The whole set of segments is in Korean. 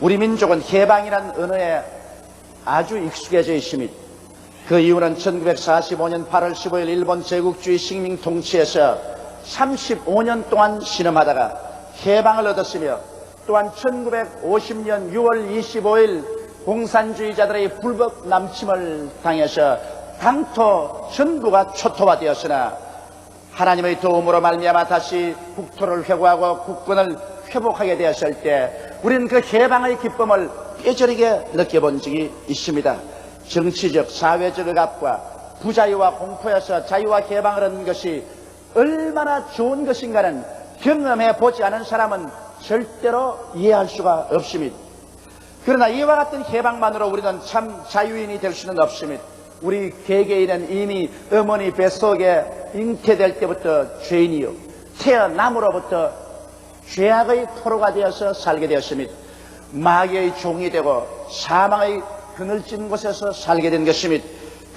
우리 민족은 해방이라는 언어에 아주 익숙해져 있습니다. 그 이유는 1945년 8월 15일 일본 제국주의 식민 통치에서 35년 동안 신음하다가 해방을 얻었으며, 또한 1950년 6월 25일 공산주의자들의 불법 남침을 당해서 당토 전부가 초토화되었으나 하나님의 도움으로 말미암아 다시 국토를 회복하고 국권을 회복하게 되었을 때 우리는 그 해방의 기쁨을 뼈저리게 느껴본 적이 있습니다. 정치적, 사회적 억압과 부자유와 공포에서 자유와 해방을 얻는 것이 얼마나 좋은 것인가는 경험해 보지 않은 사람은 절대로 이해할 수가 없습니다. 그러나 이와 같은 해방만으로 우리는 참 자유인이 될 수는 없습니다. 우리 개개인은 이미 어머니 뱃속에 잉태될 때부터 죄인이요, 태어남으로부터 죄악의 포로가 되어서 살게 되었습니다. 마귀의 종이 되고 사망의 그늘진 곳에서 살게 된 것입니다.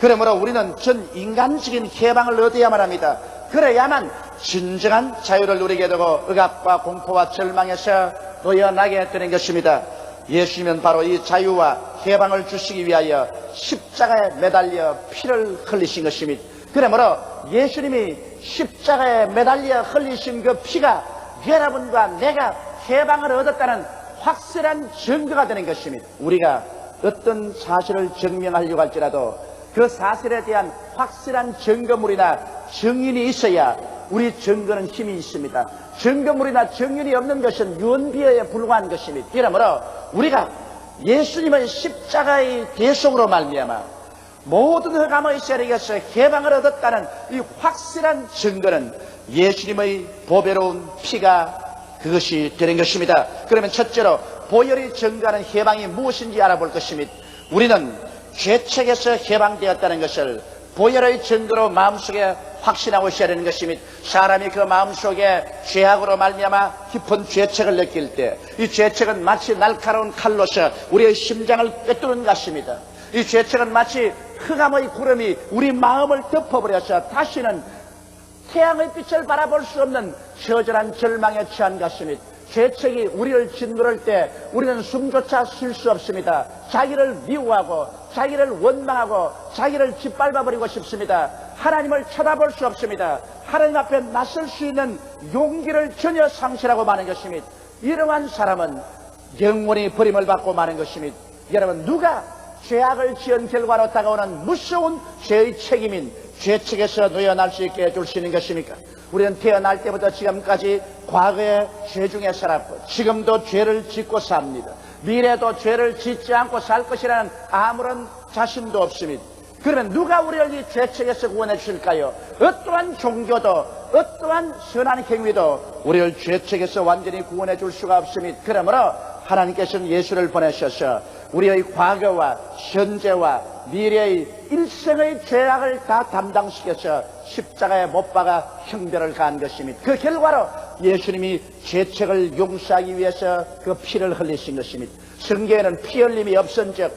그러므로 우리는 전 인간적인 해방을 얻어야만 합니다. 그래야만 진정한 자유를 누리게 되고 억압과 공포와 절망에서 놓여나게 되는 것입니다. 예수님은 바로 이 자유와 해방을 주시기 위하여 십자가에 매달려 피를 흘리신 것입니다. 그러므로 예수님이 십자가에 매달려 흘리신 그 피가 여러분과 내가 해방을 얻었다는 확실한 증거가 되는 것입니다. 우리가 어떤 사실을 증명하려고 할지라도 그 사실에 대한 확실한 증거물이나 증인이 있어야 우리 증거는 힘이 있습니다. 증거물이나 증인이 없는 것은 유언비어에 불과한 것입니다. 그러므로 우리가 예수님의 십자가의 대속으로 말미암아 모든 흑암의 세력에서 해방을 얻었다는 이 확실한 증거는 예수님의 보배로운 피가 그것이 되는 것입니다. 그러면 첫째로 보혈이 증거하는 해방이 무엇인지 알아볼 것입니다. 우리는 죄책에서 해방되었다는 것을 보혈의 증거로 마음속에 확신하고 있어야 되는 것입니다. 사람이 그 마음속에 죄악으로 말미암아 깊은 죄책을 느낄 때 이 죄책은 마치 날카로운 칼로서 우리의 심장을 꿰뚫는 것입니다. 이 죄책은 마치 흑암의 구름이 우리 마음을 덮어버려서 다시는 태양의 빛을 바라볼 수 없는 처절한 절망에 처한 것입니다. 죄책이 우리를 짓누를 때 우리는 숨조차 쉴 수 없습니다. 자기를 미워하고 자기를 원망하고 자기를 짓밟아버리고 싶습니다. 하나님을 쳐다볼 수 없습니다. 하나님 앞에 나설 수 있는 용기를 전혀 상실하고 마는 것입니다. 이러한 사람은 영원히 버림을 받고 마는 것입니다. 여러분, 누가 죄악을 지은 결과로 다가오는 무서운 죄의 책임인 죄책에서 놓여날 수 있게 해줄 수 있는 것입니까? 우리는 태어날 때부터 지금까지 과거의 죄 중에 살았고 지금도 죄를 짓고 삽니다. 미래도 죄를 짓지 않고 살 것이라는 아무런 자신도 없습니다. 그러면 누가 우리를 이 죄책에서 구원해 주실까요? 어떠한 종교도 어떠한 선한 행위도 우리를 죄책에서 완전히 구원해 줄 수가 없습니다. 그러므로 하나님께서는 예수를 보내셔서 우리의 과거와 현재와 미래의 일생의 죄악을 다 담당시켜서 십자가에 못 박아 형벌을 가한 것입니다. 그 결과로 예수님이 죄책을 용서하기 위해서 그 피를 흘리신 것입니다. 성경에는 피 흘림이 없은즉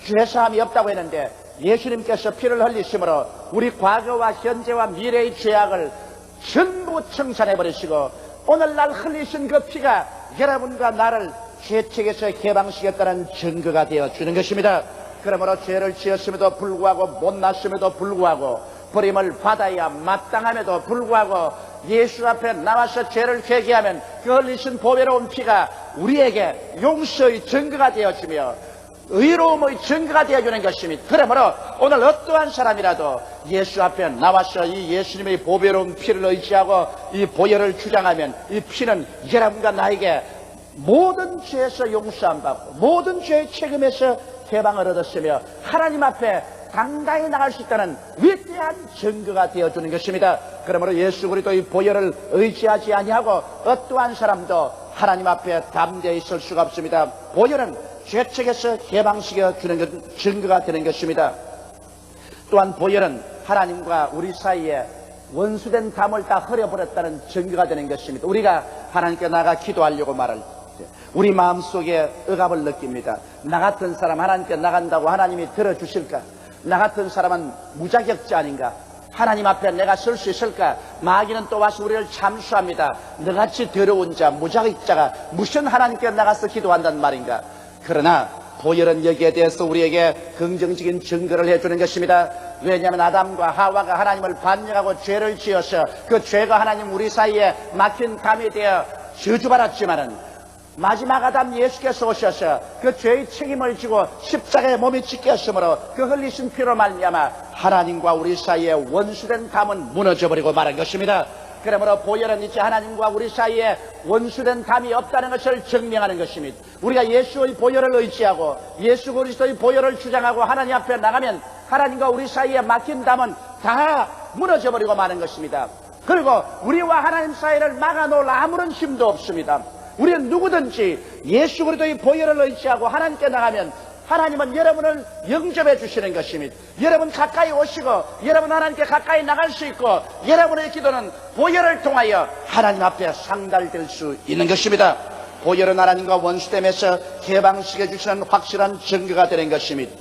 죄사함이 없다고 했는데 예수님께서 피를 흘리심으로 우리 과거와 현재와 미래의 죄악을 전부 청산해버리시고 오늘날 흘리신 그 피가 여러분과 나를 죄책에서 해방시켰다는 증거가 되어주는 것입니다. 그러므로 죄를 지었음에도 불구하고 못났음에도 불구하고 버림을 받아야 마땅함에도 불구하고 예수 앞에 나와서 죄를 회개하면 그 흘리신 보배로운 피가 우리에게 용서의 증거가 되어주며 의로움의 증거가 되어주는 것입니다. 그러므로 오늘 어떠한 사람이라도 예수 앞에 나와서 이 예수님의 보배로운 피를 의지하고 이 보혈을 주장하면 이 피는 여러분과 나에게 모든 죄에서 용서함 받고 모든 죄의 책임에서 해방을 얻었으며 하나님 앞에 당당히 나갈 수 있다는 위대한 증거가 되어주는 것입니다. 그러므로 예수 그리스도의 보혈을 의지하지 아니하고 어떠한 사람도 하나님 앞에 담대히 있을 수가 없습니다. 보혈은 죄책에서 해방시켜 주는 증거가 되는 것입니다. 또한 보혈은 하나님과 우리 사이에 원수된 담을 다 흐려버렸다는 증거가 되는 것입니다. 우리가 하나님께 나가 기도하려고 말할 때 우리 마음속에 억압을 느낍니다. 나 같은 사람 하나님께 나간다고 하나님이 들어주실까? 나 같은 사람은 무자격자 아닌가? 하나님 앞에 내가 설 수 있을까? 마귀는 또 와서 우리를 참수합니다. 너같이 더러운 자, 무자격자가 무슨 하나님께 나가서 기도한단 말인가? 그러나 보혈은 여기에 대해서 우리에게 긍정적인 증거를 해주는 것입니다. 왜냐하면 아담과 하와가 하나님을 반역하고 죄를 지어서 그 죄가 하나님 우리 사이에 막힌 담이 되어 저주받았지만은 마지막 아담 예수께서 오셔서 그 죄의 책임을 지고 십자가에 몸이 찢겼으므로 그 흘리신 피로 말미암아 하나님과 우리 사이에 원수된 담은 무너져버리고 말한 것입니다. 그러므로 보혈은 이제 하나님과 우리 사이에 원수된 담이 없다는 것을 증명하는 것입니다. 우리가 예수의 보혈을 의지하고 예수 그리스도의 보혈을 주장하고 하나님 앞에 나가면 하나님과 우리 사이에 막힌 담은 다 무너져버리고 마는 것입니다. 그리고 우리와 하나님 사이를 막아놓을 아무런 힘도 없습니다. 우리는 누구든지 예수 그리스도의 보혈을 의지하고 하나님께 나가면 하나님은 여러분을 영접해 주시는 것입니다. 여러분 가까이 오시고 여러분 하나님께 가까이 나갈 수 있고 여러분의 기도는 보혈을 통하여 하나님 앞에 상달될 수 있는 것입니다. 보혈은 하나님과 원수됨에서 해방시켜 주시는 확실한 증거가 되는 것입니다.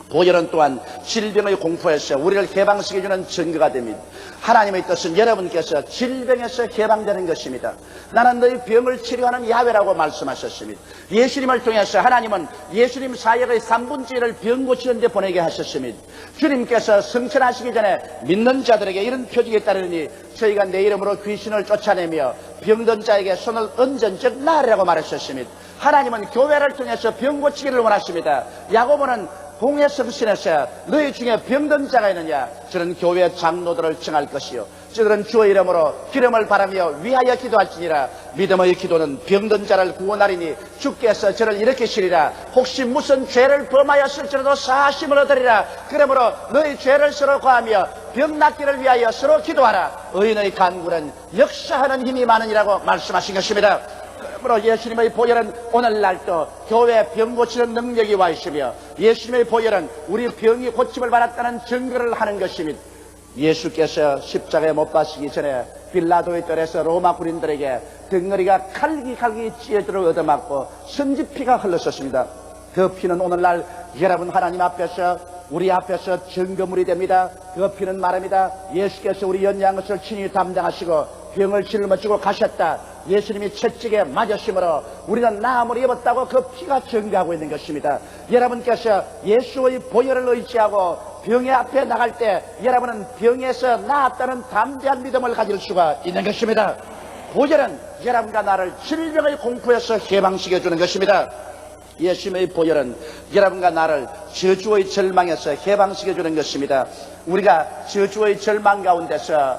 보혈은 또한 질병의 공포에서 우리를 해방시켜주는 증거가 됩니다. 하나님의 뜻은 여러분께서 질병에서 해방되는 것입니다. 나는 너희 병을 치료하는 야훼라고 말씀하셨습니다. 예수님을 통해서 하나님은 예수님 사역의 3분의 1을 병 고치는 데 보내게 하셨습니다. 주님께서 승천하시기 전에 믿는 자들에게 이런 표징이 따르니 저희가 내 이름으로 귀신을 쫓아내며 병든 자에게 손을 얹은 즉 나으리라고 말하셨습니다. 하나님은 교회를 통해서 병 고치기를 원하십니다. 야고보는 공회 성신에서 너희 중에 병든 자가 있느냐 저는 교회 장로들을 청할 것이요 저들은 주의 이름으로 기름을 바라며 위하여 기도할지니라. 믿음의 기도는 병든 자를 구원하리니 주께서 저를 일으키시리라. 혹시 무슨 죄를 범하였을지라도 사하심을 얻으리라. 그러므로 너희 죄를 서로 고하며 병 낫기를 위하여 서로 기도하라. 의인의 간구는 역사하는 힘이 많으니라고 말씀하신 것입니다. 그러므로 예수님의 보혈은 오늘날도 교회에 병 고치는 능력이 와 있으며 예수님의 보혈은 우리 병이 고침을 받았다는 증거를 하는 것입니다. 예수께서 십자가에 못 박히기 전에 빌라도의 뜰에서 로마 군인들에게 덩어리가 칼기 찢어들어 얻어맞고 선지피가 흘렀었습니다. 그 피는 오늘날 여러분 하나님 앞에서 우리 앞에서 증거물이 됩니다. 그 피는 말합니다. 예수께서 우리 연약한 것을 친히 담당하시고 병을 짊어지고 가셨다. 예수님이 채찍에 맞으심으로 우리는 나음을 입었다고 그 피가 증거하고 있는 것입니다. 여러분께서 예수의 보혈을 의지하고 병의 앞에 나갈 때 여러분은 병에서 나았다는 담대한 믿음을 가질 수가 있는 것입니다. 보혈은 여러분과 나를 질병의 공포에서 해방시켜 주는 것입니다. 예수님의 보혈은 여러분과 나를 저주의 절망에서 해방시켜 주는 것입니다. 우리가 저주의 절망 가운데서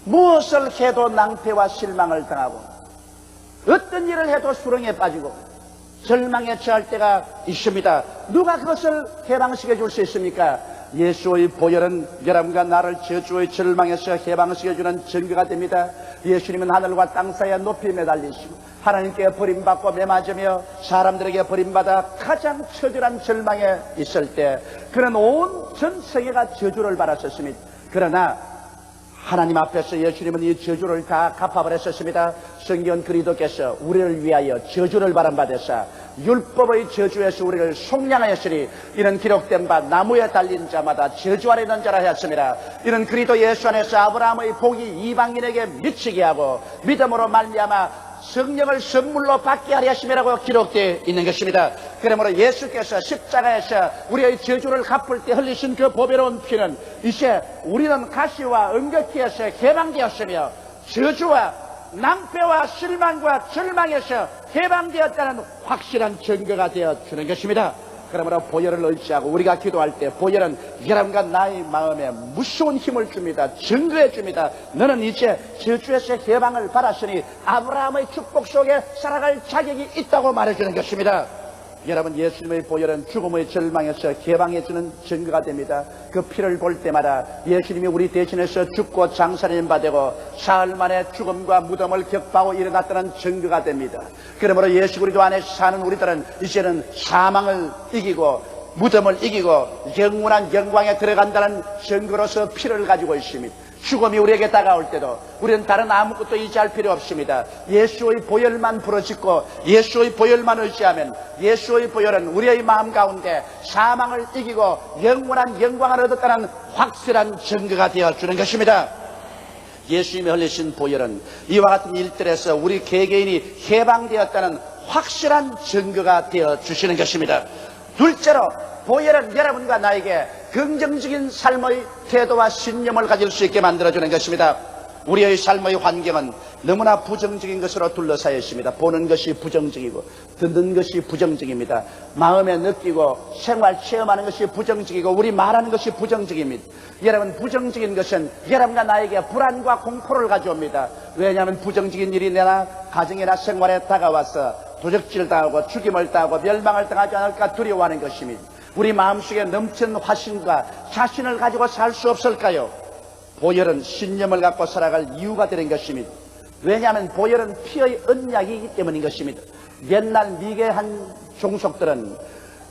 무엇을 해도 낭패와 실망을 당하고 어떤 일을 해도 수렁에 빠지고 절망에 처할 때가 있습니다. 누가 그것을 해방시켜 줄 수 있습니까? 예수의 보혈은 여러분과 나를 저주의 절망에서 해방시켜 주는 증거가 됩니다. 예수님은 하늘과 땅 사이에 높이 매달리시고 하나님께 버림받고 매맞으며 사람들에게 버림받아 가장 처절한 절망에 있을 때 그는 온 전 세계가 저주를 받았었습니다. 그러나 하나님 앞에서 예수님은 이 저주를 다 갚아버렸었습니다. 성경 그리스도께서 우리를 위하여 저주를 받은바되사 율법의 저주에서 우리를 속량하였으니 이는 기록된 바 나무에 달린 자마다 저주 아래 있는 자라 하였습니다. 이는 그리스도 예수 안에서 아브라함의 복이 이방인에게 미치게 하고 믿음으로 말미암아 성령을 선물로 받게 하려 하심이라고 기록되어 있는 것입니다. 그러므로 예수께서 십자가에서 우리의 저주를 갚을 때 흘리신 그 보배로운 피는 이제 우리는 가시와 은격기에서 해방되었으며 저주와 낭패와 실망과 절망에서 해방되었다는 확실한 증거가 되어주는 것입니다. 그러므로 보혈을 의지하고 우리가 기도할 때 보혈은 여러분과 나의 마음에 무서운 힘을 줍니다. 증거해 줍니다. 너는 이제 저주에서 해방을 받았으니 아브라함의 축복 속에 살아갈 자격이 있다고 말해주는 것입니다. 여러분 예수님의 보혈은 죽음의 절망에서 해방해주는 증거가 됩니다. 그 피를 볼 때마다 예수님이 우리 대신해서 죽고 장사님 받고 사흘 만에 죽음과 무덤을 격파하고 일어났다는 증거가 됩니다. 그러므로 예수 그리스도 안에 사는 우리들은 이제는 사망을 이기고 무덤을 이기고 영원한 영광에 들어간다는 증거로서 피를 가지고 있습니다. 죽음이 우리에게 다가올 때도 우리는 다른 아무것도 의지할 필요 없습니다. 예수의 보혈만 부르짖고 예수의 보혈만 의지하면 예수의 보혈은 우리의 마음 가운데 사망을 이기고 영원한 영광을 얻었다는 확실한 증거가 되어주는 것입니다. 예수님이 흘리신 보혈은 이와 같은 일들에서 우리 개개인이 해방되었다는 확실한 증거가 되어 주시는 것입니다. 둘째로 보혈은 여러분과 나에게 긍정적인 삶의 태도와 신념을 가질 수 있게 만들어주는 것입니다. 우리의 삶의 환경은 너무나 부정적인 것으로 둘러싸여 있습니다. 보는 것이 부정적이고 듣는 것이 부정적입니다. 마음에 느끼고 생활 체험하는 것이 부정적이고 우리 말하는 것이 부정적입니다. 여러분, 부정적인 것은 여러분과 나에게 불안과 공포를 가져옵니다. 왜냐하면 부정적인 일이 내나 가정이나 생활에 다가와서 도적질 당하고 죽임을 당하고 멸망을 당하지 않을까 두려워하는 것입니다. 우리 마음속에 넘치는 화신과 자신을 가지고 살 수 없을까요? 보혈은 신념을 갖고 살아갈 이유가 되는 것입니다. 왜냐하면 보혈은 피의 언약이기 때문인 것입니다. 옛날 미개한 종속들은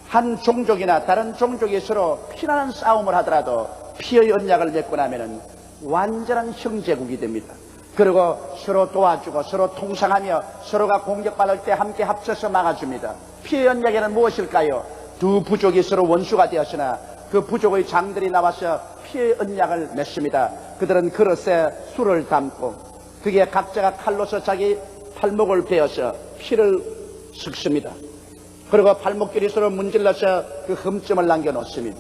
한 종족이나 다른 종족이 서로 피나는 싸움을 하더라도 피의 언약을 맺고 나면은 완전한 형제국이 됩니다. 그리고 서로 도와주고 서로 통상하며 서로가 공격받을 때 함께 합쳐서 막아줍니다. 피의 언약에는 무엇일까요? 두 부족이 서로 원수가 되었으나 그 부족의 장들이 나와서 피의 언약을 맺습니다. 그들은 그릇에 술을 담고 그게 각자가 칼로서 자기 팔목을 베어서 피를 섞습니다. 그리고 팔목끼리 서로 문질러서 그 흠점을 남겨놓습니다.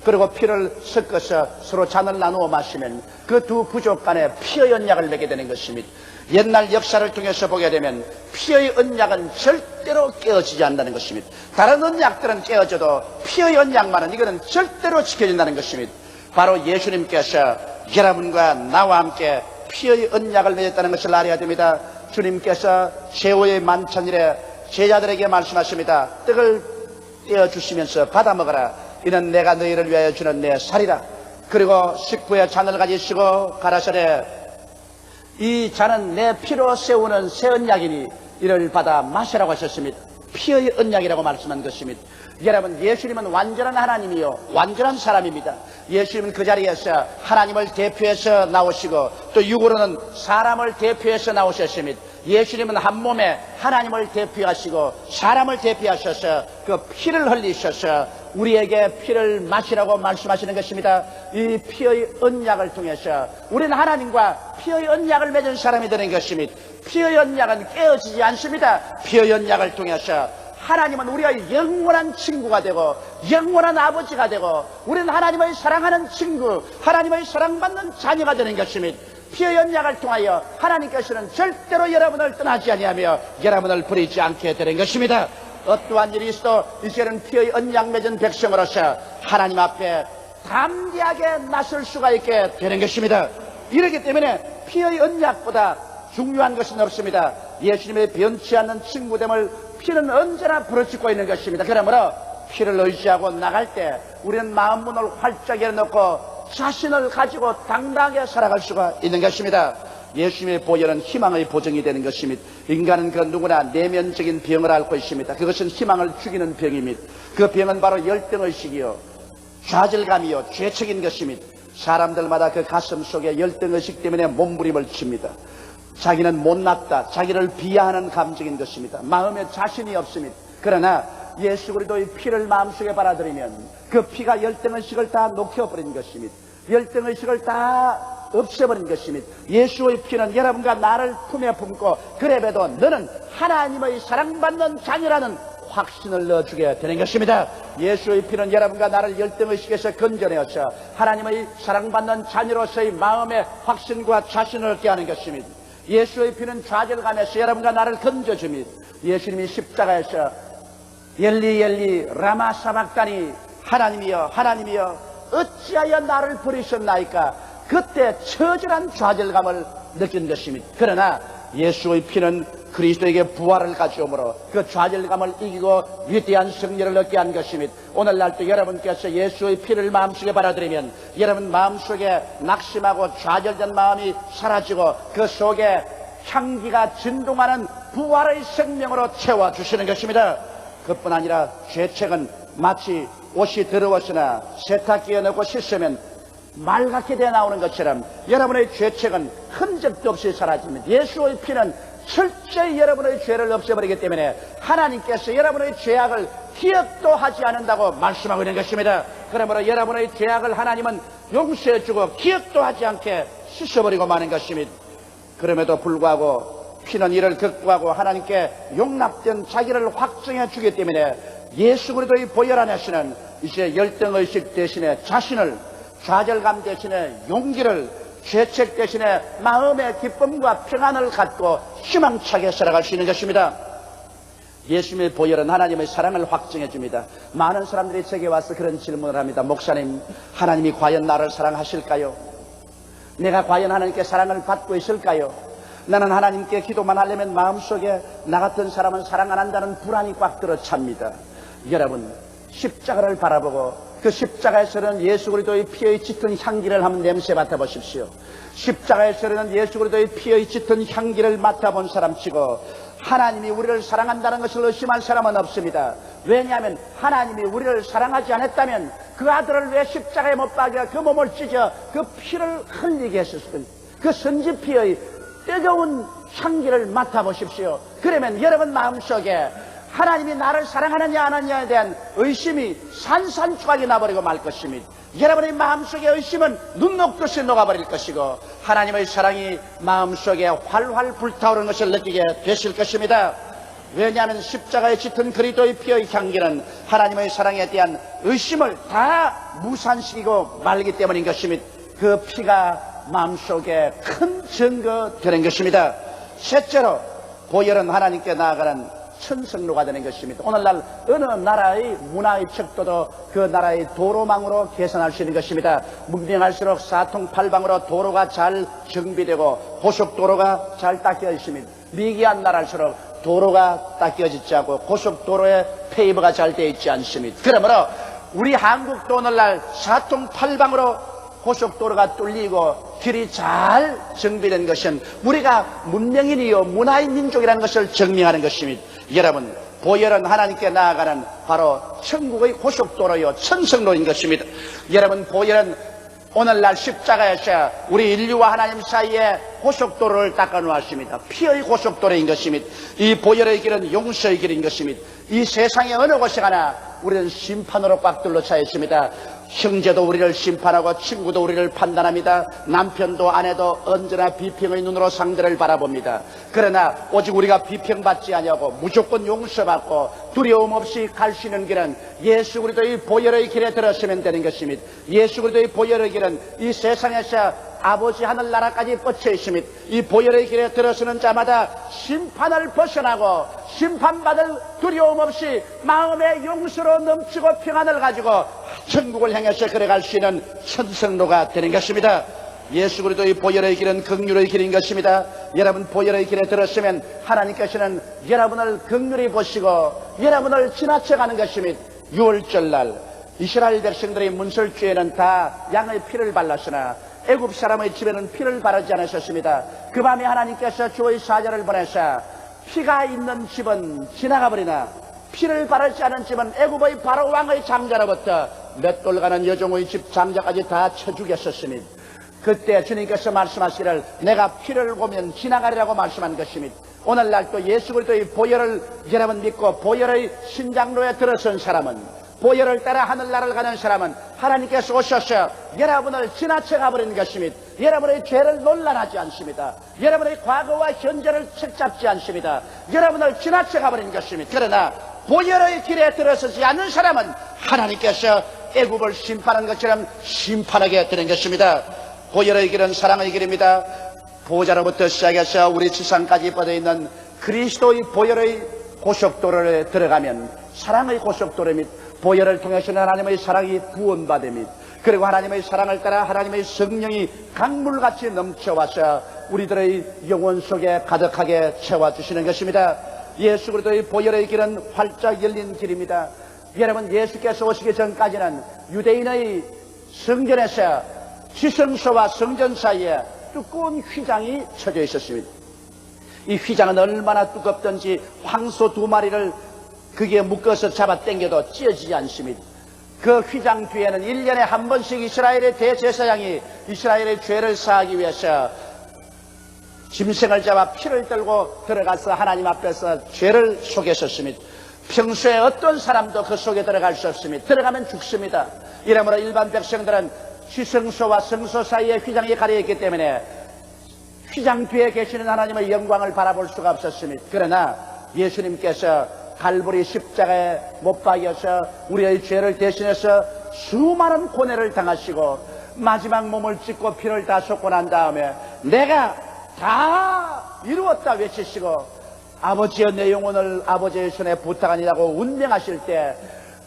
그리고 피를 섞어서 서로 잔을 나누어 마시면 그 두 부족 간에 피의 언약을 맺게 되는 것입니다. 옛날 역사를 통해서 보게 되면 피의 언약은 절대로 깨어지지 않는다는 것입니다. 다른 언약들은 깨어져도 피의 언약만은 이거는 절대로 지켜진다는 것입니다. 바로 예수님께서 여러분과 나와 함께 피의 언약을 맺었다는 것을 알아야 됩니다. 주님께서 최후의 만찬일에 제자들에게 말씀하십니다. 떡을 떼어주시면서 받아 먹어라. 이는 내가 너희를 위하여 주는 내 살이라. 그리고 식부에 잔을 가지시고 가라사대 이 잔은 내 피로 세우는 새 언약이니 이를 받아 마시라고 하셨습니다. 피의 언약이라고 말씀한 것입니다. 여러분, 예수님은 완전한 하나님이요 완전한 사람입니다. 예수님은 그 자리에서 하나님을 대표해서 나오시고 또 육으로는 사람을 대표해서 나오셨습니다. 예수님은 한 몸에 하나님을 대표하시고 사람을 대표하셔서 그 피를 흘리셔서 우리에게 피를 마시라고 말씀하시는 것입니다. 이 피의 언약을 통해서 우리는 하나님과 피의 언약을 맺은 사람이 되는 것입니다. 피의 언약은 깨어지지 않습니다. 피의 언약을 통해서 하나님은 우리의 영원한 친구가 되고 영원한 아버지가 되고 우리는 하나님의 사랑하는 친구, 하나님의 사랑받는 자녀가 되는 것입니다. 피의 언약을 통하여 하나님께서는 절대로 여러분을 떠나지 아니하며 여러분을 버리지 않게 되는 것입니다. 어떠한 일이 있어도 이제는 피의 언약 맺은 백성으로서 하나님 앞에 담대하게 나설 수가 있게 되는 것입니다. 이렇기 때문에 피의 언약보다 중요한 것은 없습니다. 예수님의 변치 않는 친구됨을 피는 언제나 부르짖고 있는 것입니다. 그러므로 피를 의지하고 나갈 때 우리는 마음 문을 활짝 열어놓고 자신을 가지고 당당하게 살아갈 수가 있는 것입니다. 예수님의 보혈은 희망의 보증이 되는 것입니다. 인간은 그 누구나 내면적인 병을 앓고 있습니다. 그것은 희망을 죽이는 병입니다. 그 병은 바로 열등의식이요 좌절감이요 죄책인 것입니다. 사람들마다 그 가슴 속에 열등의식 때문에 몸부림을 칩니다. 자기는 못났다, 자기를 비하하는 감정인 것입니다. 마음에 자신이 없습니다. 그러나 예수 그리스도의 피를 마음속에 받아들이면 그 피가 열등의식을 다 녹여버린 것입니다. 열등의식을 다 없애버린 것입니다. 예수의 피는 여러분과 나를 품에 품고 그래봬도 너는 하나님의 사랑받는 자녀라는 확신을 넣어주게 되는 것입니다. 예수의 피는 여러분과 나를 열등의식에서 건져내어서 하나님의 사랑받는 자녀로서의 마음의 확신과 자신을 얻게 하는 것입니다. 예수의 피는 좌절감에서 여러분과 나를 건져줍니다. 예수님이 십자가에서 엘리 엘리 라마 사박다니 하나님이여 하나님이여 어찌하여 나를 버리셨나이까 그때 처절한 좌절감을 느낀 것입니다. 그러나 예수의 피는 그리스도에게 부활을 가져오므로 그 좌절감을 이기고 위대한 승리를 얻게 한 것입니다. 오늘날도 여러분께서 예수의 피를 마음속에 받아들이면 여러분 마음속에 낙심하고 좌절된 마음이 사라지고 그 속에 향기가 진동하는 부활의 생명으로 채워주시는 것입니다. 그뿐 아니라 죄책은 마치 옷이 더러웠으나 세탁기에 넣고 씻으면 맑게 되어 나오는 것처럼 여러분의 죄책은 흔적도 없이 사라집니다. 예수의 피는 철저히 여러분의 죄를 없애버리기 때문에 하나님께서 여러분의 죄악을 기억도 하지 않는다고 말씀하고 있는 것입니다. 그러므로 여러분의 죄악을 하나님은 용서해주고 기억도 하지 않게 씻어버리고 마는 것입니다. 그럼에도 불구하고 피는 이를 극구하고 하나님께 용납된 자기를 확증해 주기 때문에 예수 그리스도의 보혈 안에서는 이제 열등의식 대신에 자신을, 좌절감 대신에 용기를, 죄책 대신에 마음의 기쁨과 평안을 갖고 희망차게 살아갈 수 있는 것입니다. 예수님의 보혈은 하나님의 사랑을 확증해 줍니다. 많은 사람들이 제게 와서 그런 질문을 합니다. 목사님, 하나님이 과연 나를 사랑하실까요? 내가 과연 하나님께 사랑을 받고 있을까요? 나는 하나님께 기도만 하려면 마음속에 나 같은 사람은 사랑 안 한다는 불안이 꽉 들어 찹니다. 여러분, 십자가를 바라보고 그 십자가에서는 예수 그리스도의 피의 짙은 향기를 한번 냄새 맡아보십시오. 십자가에서는 예수 그리스도의 피의 짙은 향기를 맡아본 사람치고 하나님이 우리를 사랑한다는 것을 의심할 사람은 없습니다. 왜냐하면 하나님이 우리를 사랑하지 않았다면 그 아들을 왜 십자가에 못 박여 그 몸을 찢어 그 피를 흘리게 했었을까? 그 선지피의 뜨거운 향기를 맡아보십시오. 그러면 여러분 마음속에 하나님이 나를 사랑하느냐 안 하느냐에 대한 의심이 산산조각이 나버리고 말 것입니다. 여러분의 마음속의 의심은 눈 녹듯이 녹아버릴 것이고 하나님의 사랑이 마음속에 활활 불타오르는 것을 느끼게 되실 것입니다. 왜냐하면 십자가에 짙은 그리스도의 피의 향기는 하나님의 사랑에 대한 의심을 다 무산시키고 말기 때문인 것입니다. 그 피가 마음속에 큰 증거 되는 것입니다. 셋째로 보혈은 하나님께 나아가는 천성로가 되는 것입니다. 오늘날 어느 나라의 문화의 척도도 그 나라의 도로망으로 개선할 수 있는 것입니다. 문명할수록 사통팔방으로 도로가 잘 정비되고 고속도로가 잘 닦여 있습니다. 미개한 나라일수록 도로가 닦여지지 않고 고속도로에 페이버가 잘 되어 있지 않습니다. 그러므로 우리 한국도 오늘날 사통팔방으로 고속도로가 뚫리고 길이 잘 정비된 것은 우리가 문명인이요 문화인 민족이라는 것을 증명하는 것입니다. 여러분, 보혈은 하나님께 나아가는 바로 천국의 고속도로요 천성로인 것입니다. 여러분, 보혈은 오늘날 십자가에서 우리 인류와 하나님 사이에 고속도로를 닦아 놓았습니다. 피의 고속도로인 것입니다. 이 보혈의 길은 용서의 길인 것입니다. 이 세상의 어느 곳에 가나 우리는 심판으로 꽉 둘러차 있습니다. 형제도 우리를 심판하고 친구도 우리를 판단합니다. 남편도 아내도 언제나 비평의 눈으로 상대를 바라봅니다. 그러나 오직 우리가 비평받지 아니하고 무조건 용서받고 두려움 없이 갈 수 있는 길은 예수 그리스도의 보혈의 길에 들어서면 되는 것입니다. 예수 그리스도의 보혈의 길은 이 세상에서 아버지 하늘나라까지 뻗쳐 있습니다. 이 보혈의 길에 들어서는 자마다 심판을 벗어나고 심판받을 두려움 없이 마음의 용서로 넘치고 평안을 가지고 천국을 향해서 걸어갈 수 있는 천성로가 되는 것입니다. 예수 그리스도의 보혈의 길은 긍휼의 길인 것입니다. 여러분, 보혈의 길에 들었으면 하나님께서는 여러분을 긍휼히 보시고 여러분을 지나쳐가는 것입니다. 유월절날 이스라엘 백성들의 문설주에는 다 양의 피를 발랐으나 애굽 사람의 집에는 피를 바르지 않으셨습니다. 그 밤에 하나님께서 주의 사자를 보내사 피가 있는 집은 지나가 버리나 피를 바르지 않은 집은 애굽의 바로 왕의 장자로부터 몇 돌 가는 여종의 집 장자까지 다 쳐 죽였었습니다. 그때 주님께서 말씀하시기를 내가 피를 보면 지나가리라고 말씀한 것입니다. 오늘날 또 예수 그리스도의 보혈을 여러분 믿고 보혈의 신장로에 들어선 사람은, 보혈을 따라 하늘나라를 가는 사람은 하나님께서 오셔서 여러분을 지나쳐가 버리는 것입니다. 여러분의 죄를 논란하지 않습니다. 여러분의 과거와 현재를 책잡지 않습니다. 여러분을 지나쳐가 버리는 것입니다. 그러나 보혈의 길에 들어서지 않는 사람은 하나님께서 애굽을 심판한 것처럼 심판하게 되는 것입니다. 보혈의 길은 사랑의 길입니다. 보호자로부터 시작해서 우리 지상까지 뻗어있는 그리스도의 보혈의 고속도로에 들어가면 사랑의 고속도로입니다. 보혈을 통해서는 하나님의 사랑이 구원받음입니다. 그리고 하나님의 사랑을 따라 하나님의 성령이 강물같이 넘쳐와서 우리들의 영혼 속에 가득하게 채워주시는 것입니다. 예수 그리스도의 보혈의 길은 활짝 열린 길입니다. 여러분, 예수께서 오시기 전까지는 유대인의 성전에서 지성소와 성전 사이에 두꺼운 휘장이 쳐져 있었습니다. 이 휘장은 얼마나 두껍든지 황소 2마리를 그게 묶어서 잡아 당겨도 찢어지지 않습니다. 그 휘장 뒤에는 1년에 한 번씩 이스라엘의 대제사장이 이스라엘의 죄를 사하기 위해서 짐승을 잡아 피를 들고 들어가서 하나님 앞에서 죄를 속였었습니다. 평소에 어떤 사람도 그 속에 들어갈 수 없습니다. 들어가면 죽습니다. 이러므로 일반 백성들은 지성소와 성소 사이에 휘장이 가려있기 때문에 휘장 뒤에 계시는 하나님의 영광을 바라볼 수가 없었습니다. 그러나 예수님께서 갈보리 십자가에 못 박여서 우리의 죄를 대신해서 수많은 고뇌를 당하시고 마지막 몸을 찢고 피를 다 쏟고 난 다음에 내가 다 이루었다 외치시고 아버지여 내 영혼을 아버지의 손에 부탁하니라고 운명하실 때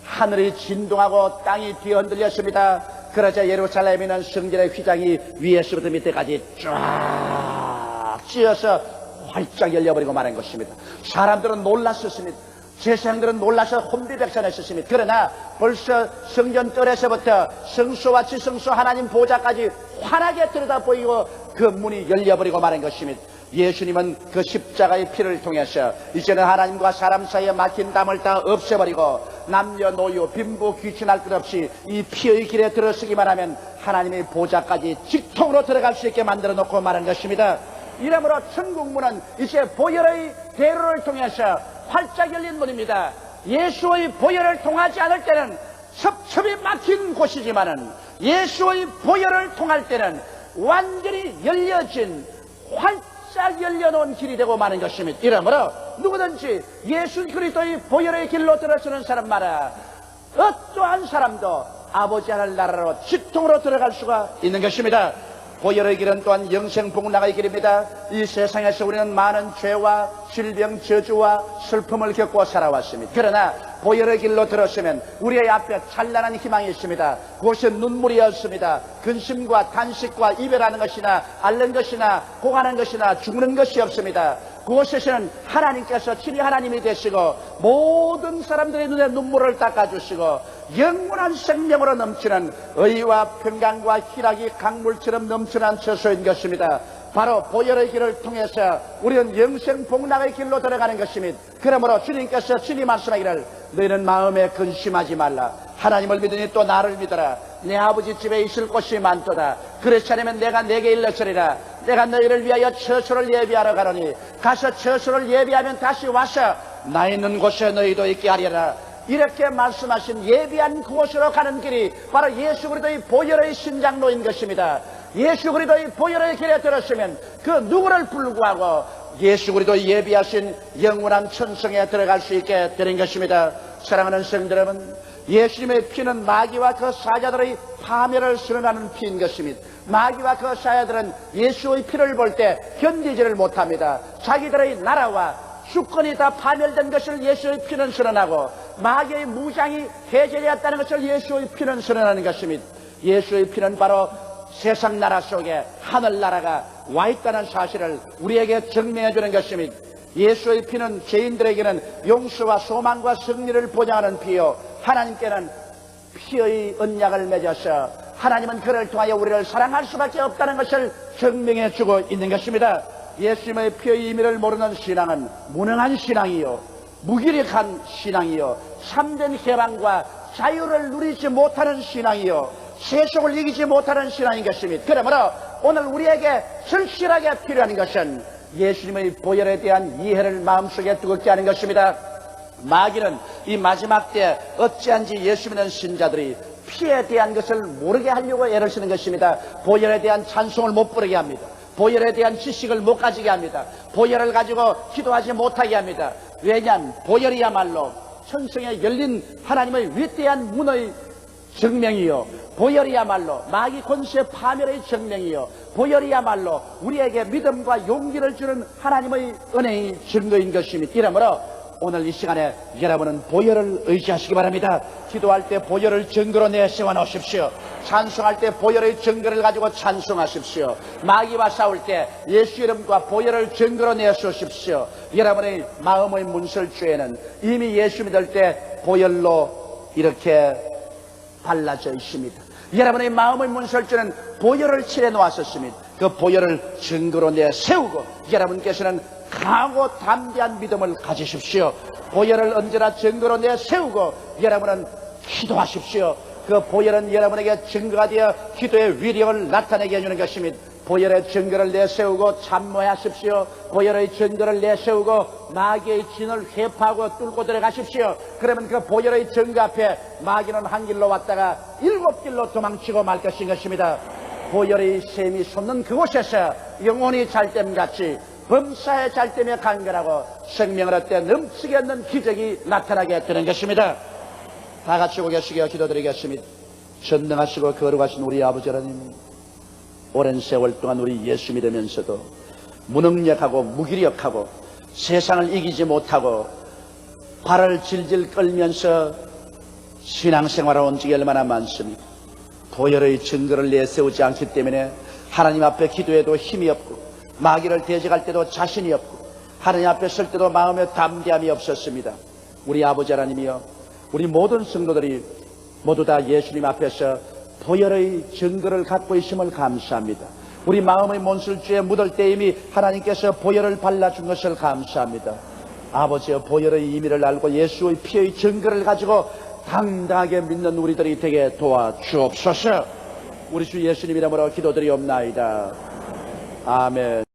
하늘이 진동하고 땅이 뒤흔들렸습니다. 그러자 예루살렘에는 성전의 휘장이 위에서부터 밑에까지 쫙 찧어서 활짝 열려버리고 말한 것입니다. 사람들은 놀랐었습니다. 제사장들은 놀라서 혼비백산했었습니다. 그러나 벌써 성전 뜰에서부터 성소와 지성소 하나님 보좌까지 환하게 들여다 보이고 그 문이 열려버리고 말한 것입니다. 예수님은 그 십자가의 피를 통해서 이제는 하나님과 사람 사이에 막힌 담을 다 없애버리고 남녀노유 빈부 귀천할 것 없이 이 피의 길에 들어서기만 하면 하나님의 보좌까지 직통으로 들어갈 수 있게 만들어 놓고 말한 것입니다. 이러므로 천국문은 이제 보혈의 대로를 통해서 활짝 열린 문입니다. 예수의 보혈을 통하지 않을 때는 첩첩이 막힌 곳이지만은 예수의 보혈을 통할 때는 완전히 열려진 활짝 열려놓은 길이 되고 마는 것입니다. 이러므로 누구든지 예수 그리스도의 보혈의 길로 들어서는 사람마다 어떠한 사람도 아버지 하늘 나라로 직통으로 들어갈 수가 있는 것입니다. 보혈의 길은 또한 영생 복락의 길입니다. 이 세상에서 우리는 많은 죄와 질병, 저주와 슬픔을 겪고 살아왔습니다. 그러나 보혈의 길로 들었으면 우리의 앞에 찬란한 희망이 있습니다. 그것은 눈물이었습니다. 근심과 탄식과 이별하는 것이나 앓는 것이나 고가는 것이나 죽는 것이 없습니다. 그곳에서는 하나님께서 친히 하나님이 되시고 모든 사람들의 눈에 눈물을 닦아주시고 영원한 생명으로 넘치는 의와 평강과 희락이 강물처럼 넘쳐난 처소인 것입니다. 바로 보혈의 길을 통해서 우리는 영생 복락의 길로 들어가는 것입니다. 그러므로 주님께서 친히 말씀하기를 너희는 마음에 근심하지 말라. 하나님을 믿으니 또 나를 믿어라. 내 아버지 집에 있을 곳이 많도다. 그렇지 않으면 내가 내게 일렀으리라. 내가 너희를 위하여 처소를 예비하러 가노니 가서 처소를 예비하면 다시 와서 나 있는 곳에 너희도 있게 하리라. 이렇게 말씀하신 예비한 그곳으로 가는 길이 바로 예수 그리스도의 보혈의 신장로인 것입니다. 예수 그리스도의 보혈의 길에 들었으면 그 누구를 불구하고 예수 그리스도 예비하신 영원한 천성에 들어갈 수 있게 되는 것입니다. 사랑하는 성도 여러분, 예수님의 피는 마귀와 그 사자들의 파멸을 선언하는 피인 것입니다. 마귀와 그 사자들은 예수의 피를 볼 때 견디지를 못합니다. 자기들의 나라와 주권이 다 파멸된 것을 예수의 피는 선언하고 마귀의 무장이 해제되었다는 것을 예수의 피는 선언하는 것입니다. 예수의 피는 바로 세상 나라 속에 하늘나라가 와 있다는 사실을 우리에게 증명해 주는 것입니다. 예수의 피는 죄인들에게는 용서와 소망과 승리를 보장하는 피요, 하나님께는 피의 언약을 맺어서 하나님은 그를 통하여 우리를 사랑할 수밖에 없다는 것을 증명해 주고 있는 것입니다. 예수님의 피의 의미를 모르는 신앙은 무능한 신앙이요, 무기력한 신앙이요, 참된 해방과 자유를 누리지 못하는 신앙이요, 세속을 이기지 못하는 신앙인 것입니다. 그러므로 오늘 우리에게 절실하게 필요한 것은 예수님의 보혈에 대한 이해를 마음속에 두껍게 하는 것입니다. 마귀는 이 마지막 때 어찌한지 예수 믿는 신자들이 피에 대한 것을 모르게 하려고 애를 쓰는 것입니다. 보혈에 대한 찬송을 못 부르게 합니다. 보혈에 대한 지식을 못 가지게 합니다. 보혈을 가지고 기도하지 못하게 합니다. 왜냐하면 보혈이야말로 천성에 열린 하나님의 위대한 문의 증명이요, 보혈이야말로 마귀 권세 파멸의 증명이요, 보혈이야말로 우리에게 믿음과 용기를 주는 하나님의 은혜의 증거인 것입니다. 이러므로 오늘 이 시간에 여러분은 보혈을 의지하시기 바랍니다. 기도할 때 보혈을 증거로 내세워 놓으십시오. 찬송할 때 보혈의 증거를 가지고 찬송하십시오. 마귀와 싸울 때 예수 이름과 보혈을 증거로 내세우십시오. 여러분의 마음의 문설주에는 이미 예수 믿을 때 보혈로 이렇게 발라져 있습니다. 여러분의 마음의 문설주는 보혈을 칠해 놓았었습니다. 그 보혈을 증거로 내세우고 여러분께서는 강하고 담대한 믿음을 가지십시오. 보혈을 언제나 증거로 내세우고 여러분은 기도하십시오. 그 보혈은 여러분에게 증거가 되어 기도의 위력을 나타내게 해주는 것입니다. 보혈의 증거를 내세우고 참모하십시오. 보혈의 증거를 내세우고 마귀의 진을 회파하고 뚫고 들어가십시오. 그러면 그 보혈의 증거 앞에 마귀는 한 길로 왔다가 7길로 도망치고 말 것인 것입니다. 보혈의 샘이 솟는 그곳에서 영혼이 잘됨같이 범사에 잘됨에 간결하고 생명을 얻되 넘치게 얻는 기적이 나타나게 되는 것입니다. 다 같이 고개 숙여 기도드리겠습니다. 전능하시고 거룩하신 우리 아버지 하나님, 오랜 세월 동안 우리 예수 믿으면서도 무능력하고 무기력하고 세상을 이기지 못하고 발을 질질 끌면서 신앙생활을 온 적이 얼마나 많습니까? 보혈의 증거를 내세우지 않기 때문에 하나님 앞에 기도해도 힘이 없고 마귀를 대적할 때도 자신이 없고 하나님 앞에 설 때도 마음에 담대함이 없었습니다. 우리 아버지 하나님이여, 우리 모든 성도들이 모두 다 예수님 앞에서 보혈의 증거를 갖고 있음을 감사합니다. 우리 마음의 몬술주에 묻을 때 이미 하나님께서 보혈을 발라준 것을 감사합니다. 아버지여, 보혈의 의미를 알고 예수의 피의 증거를 가지고 당당하게 믿는 우리들이 되게 도와주옵소서. 우리 주 예수님 이름으로 기도드리옵나이다. 아멘.